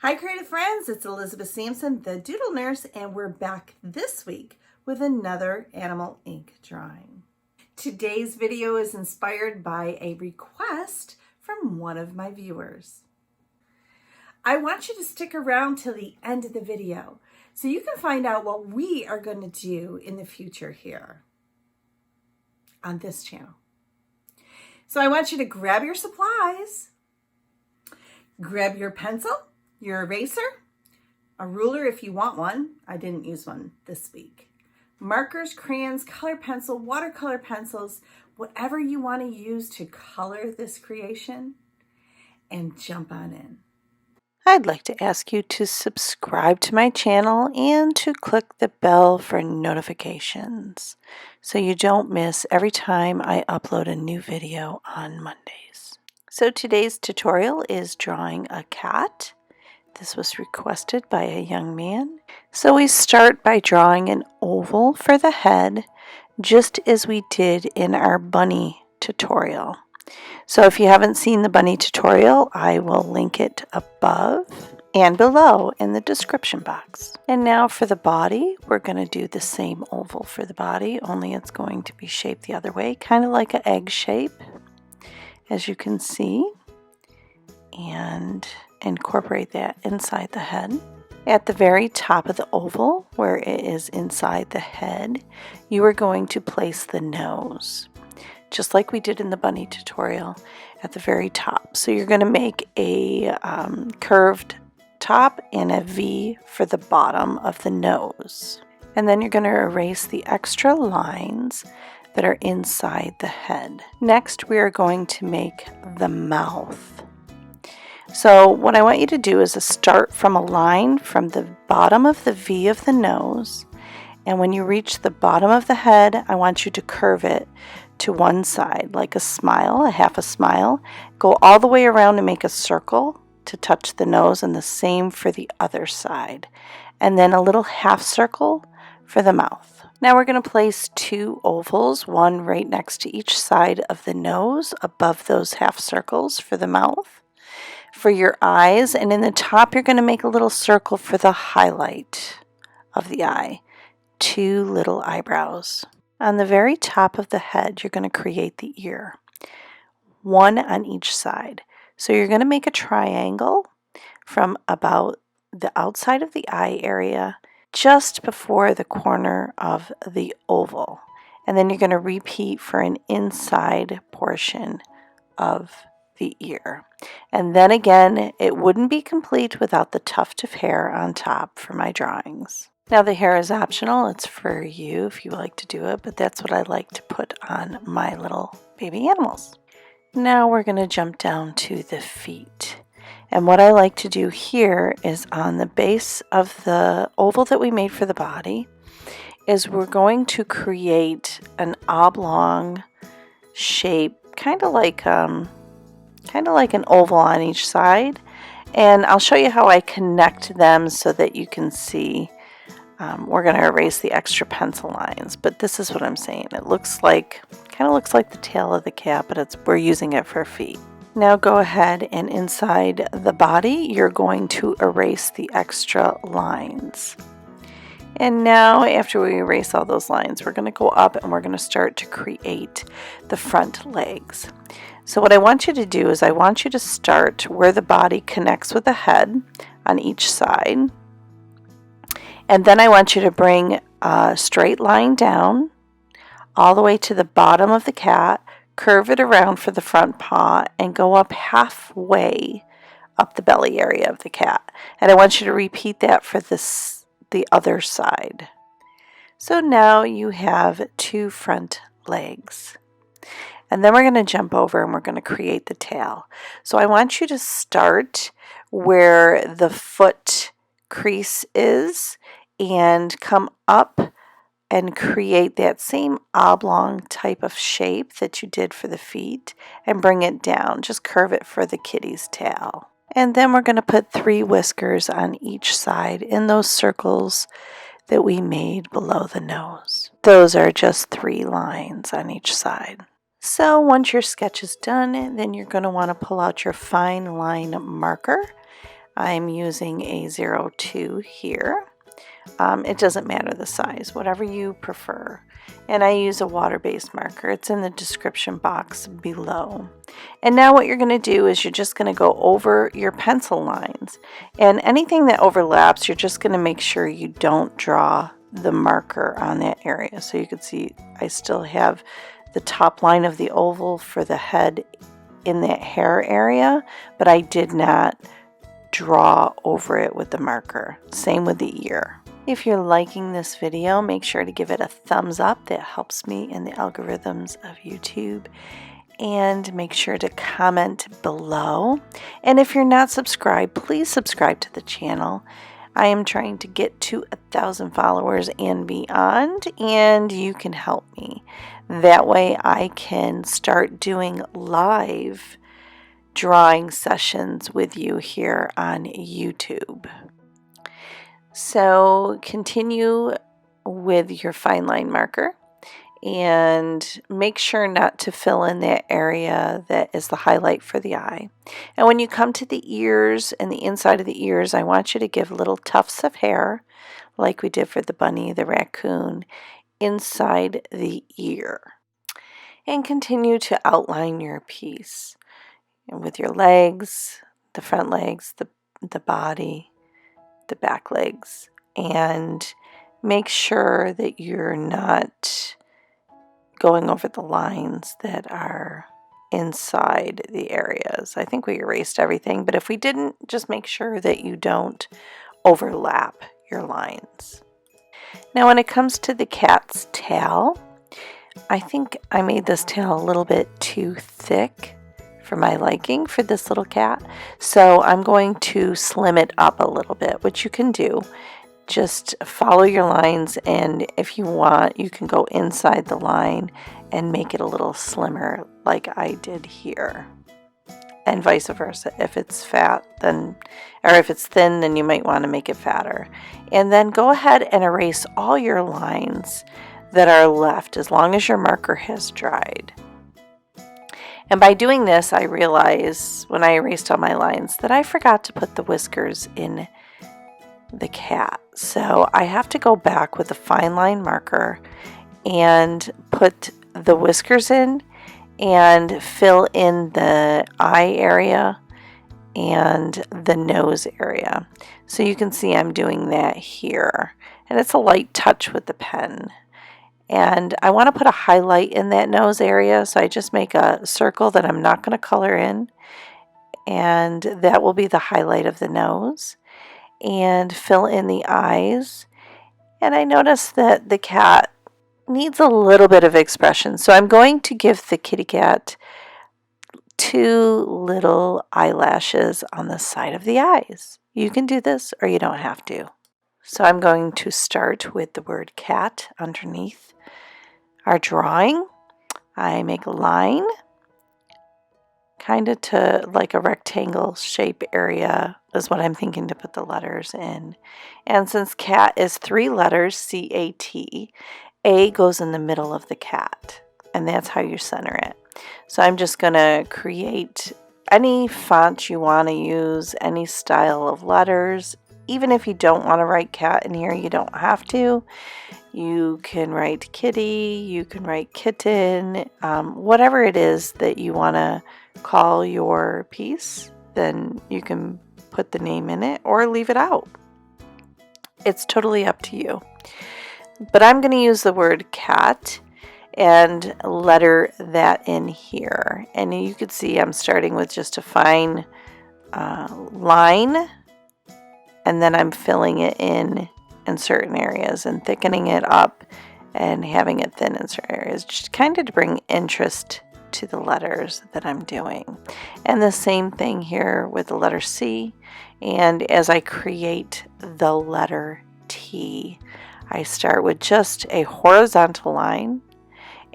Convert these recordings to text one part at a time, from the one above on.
Hi creative friends, it's Elizabeth Sampson, the Doodle Nurse, and we're back this week with another animal ink drawing. Today's video is inspired by a request from one of my viewers. I want you to stick around till the end of the video so you can find out what we are going to do in the future here on this channel. So I want you to grab your supplies, grab your pencil, your eraser, a ruler if you want one. I didn't use one this week. Markers, crayons, color pencil, watercolor pencils, whatever you want to use to color this creation, and jump on in. I'd like to ask you to subscribe to my channel and to click the bell for notifications so you don't miss every time I upload a new video on Mondays. So today's tutorial is drawing a cat. This was requested by a young man. So we start by drawing an oval for the head, just as we did in our bunny tutorial. So if you haven't seen the bunny tutorial, I will link it above and below in the description box. And now for the body, we're going to do the same oval for the body, only it's going to be shaped the other way, kind of like an egg shape, as you can see, and incorporate that inside the head. At the very top of the oval, where it is inside the head, you are going to place the nose, just like we did in the bunny tutorial, at the very top. So you're going to make a curved top and a V for the bottom of the nose. And then you're going to erase the extra lines that are inside the head. Next, we are going to make the mouth. So what I want you to do is start from a line from the bottom of the V of the nose, and when you reach the bottom of the head, I want you to curve it to one side, like a smile, a half a smile. Go all the way around and make a circle to touch the nose, and the same for the other side. And then a little half circle for the mouth. Now we're going to place two ovals, one right next to each side of the nose, above those half circles for the mouth. For your eyes, and in the top you're going to make a little circle for the highlight of the eye. Two little eyebrows. On the very top of the head, you're going to create the ear, one on each side. So you're going to make a triangle from about the outside of the eye area just before the corner of the oval. And then you're going to repeat for an inside portion of the ear. And then again, it wouldn't be complete without the tuft of hair on top for my drawings. Now the hair is optional, it's for you if you like to do it, but that's what I like to put on my little baby animals. Now we're going to jump down to the feet. And what I like to do here is on the base of the oval that we made for the body, is we're going to create an oblong shape, kind of like an oval on each side, and I'll show you how I connect them so that you can see. We're going to erase the extra pencil lines, but this is what I'm saying. It kind of looks like the tail of the cat, but we're using it for feet. Now go ahead and inside the body, you're going to erase the extra lines. And now after we erase all those lines, we're going to go up and we're going to start to create the front legs. So what I want you to do is I want you to start where the body connects with the head on each side. And then I want you to bring a straight line down all the way to the bottom of the cat, curve it around for the front paw, and go up halfway up the belly area of the cat. And I want you to repeat that for the other side. So now you have two front legs. And then we're going to jump over and we're going to create the tail. So I want you to start where the foot crease is and come up and create that same oblong type of shape that you did for the feet and bring it down. Just curve it for the kitty's tail. And then we're going to put 3 whiskers on each side in those circles that we made below the nose. Those are just 3 lines on each side. So once your sketch is done, then you're going to want to pull out your fine line marker I'm using a 02 here. It doesn't matter the size, whatever you prefer. And I use a water-based marker. It's in the description box below. And now what you're going to do is you're just going to go over your pencil lines. And anything that overlaps, you're just going to make sure you don't draw the marker on that area. So you can see I still have the top line of the oval for the head in that hair area, but I did not draw over it with the marker. Same with the ear. If you're liking this video, make sure to give it a thumbs up. That helps me in the algorithms of YouTube. And make sure to comment below. And if you're not subscribed, please subscribe to the channel. I am trying to get to 1,000 followers and beyond, and you can help me. That way I can start doing live drawing sessions with you here on YouTube. So continue with your fine line marker and make sure not to fill in that area that is the highlight for the eye. And when you come to the ears and the inside of the ears, I want you to give little tufts of hair like we did for the bunny, the raccoon, inside the ear. And continue to outline your piece. And with your legs, the front legs, the body, the back legs, and make sure that you're not going over the lines that are inside the areas. I think we erased everything, but if we didn't, just make sure that you don't overlap your lines. Now when it comes to the cat's tail, I think I made this tail a little bit too thick for my liking for this little cat. So I'm going to slim it up a little bit, which you can do. Just follow your lines, and if you want, you can go inside the line and make it a little slimmer like I did here. And vice versa. If it's fat, then, or if it's thin, then you might want to make it fatter. And then go ahead and erase all your lines that are left as long as your marker has dried. And by doing this, I realized when I erased all my lines that I forgot to put the whiskers in the cat. So I have to go back with a fine line marker and put the whiskers in and fill in the eye area and the nose area. So you can see I'm doing that here. And it's a light touch with the pen. And I want to put a highlight in that nose area, so I just make a circle that I'm not going to color in, and that will be the highlight of the nose. And fill in the eyes. And I notice that the cat needs a little bit of expression, so I'm going to give the kitty cat 2 little eyelashes on the side of the eyes. You can do this or you don't have to. So I'm going to start with the word cat underneath our drawing. I make a line kind of to like a rectangle shape area is what I'm thinking to put the letters in. And since cat is 3 letters, C-A-T, A goes in the middle of the cat, and that's how you center it. So I'm just going to create any font you want to use, any style of letters. Even if you don't want to write cat in here, you don't have to. You can write kitty, you can write kitten, whatever it is that you want to call your piece, then you can put the name in it or leave it out. It's totally up to you. But I'm going to use the word cat and letter that in here. And you can see I'm starting with just a fine line, and then I'm filling it in certain areas and thickening it up and having it thin in certain areas, just kind of to bring interest to the letters that I'm doing. And the same thing here with the letter C. And as I create the letter T, I start with just a horizontal line,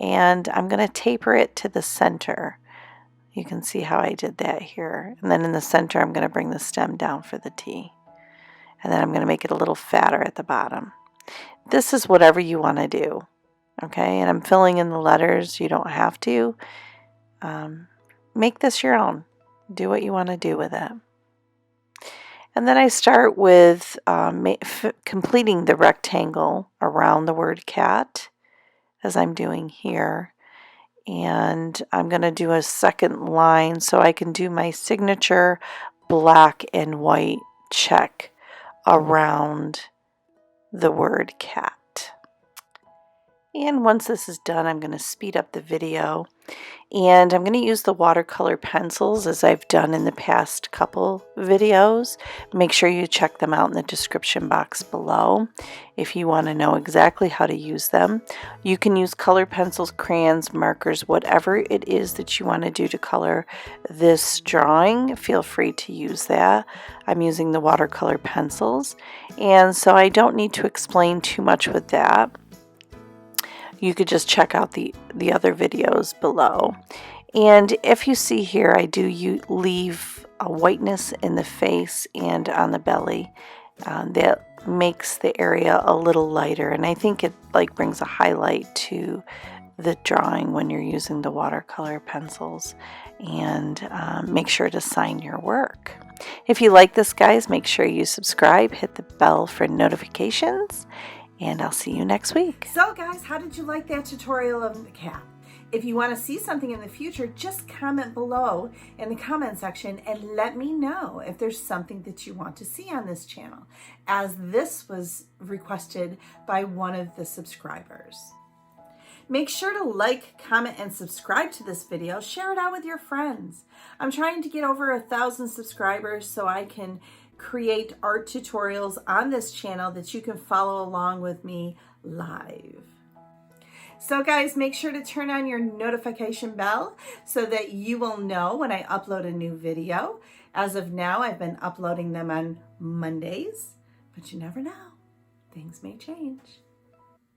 and I'm going to taper it to the center. You can see how I did that here. And then in the center, I'm going to bring the stem down for the T. And then I'm going to make it a little fatter at the bottom. This is whatever you want to do. Okay, and I'm filling in the letters. You don't have to. Make this your own. Do what you want to do with it. And then I start with completing the rectangle around the word cat, as I'm doing here. And I'm going to do a second line so I can do my signature black and white check around the word cat. And once this is done, I'm going to speed up the video, and I'm going to use the watercolor pencils as I've done in the past couple videos. Make sure you check them out in the description box below if you want to know exactly how to use them. You can use color pencils, crayons, markers, whatever it is that you want to do to color this drawing. Feel free to use that. I'm using the watercolor pencils, and so I don't need to explain too much with that. You could just check out the other videos below. And if you see here, I do leave a whiteness in the face and on the belly. That makes the area a little lighter, and I think it like brings a highlight to the drawing when you're using the watercolor pencils. And make sure to sign your work. If you like this, guys, make sure you subscribe, hit the bell for notifications, and I'll see you next week. So guys, how did you like that tutorial of the cat? If you want to see something in the future, just comment below in the comment section and let me know if there's something that you want to see on this channel, as this was requested by one of the subscribers. Make sure to like, comment, and subscribe to this video. Share it out with your friends. I'm trying to get over 1,000 subscribers so I can create art tutorials on this channel that you can follow along with me live. So guys, make sure to turn on your notification bell so that you will know when I upload a new video. As of now, I've been uploading them on Mondays, but you never know. Things may change.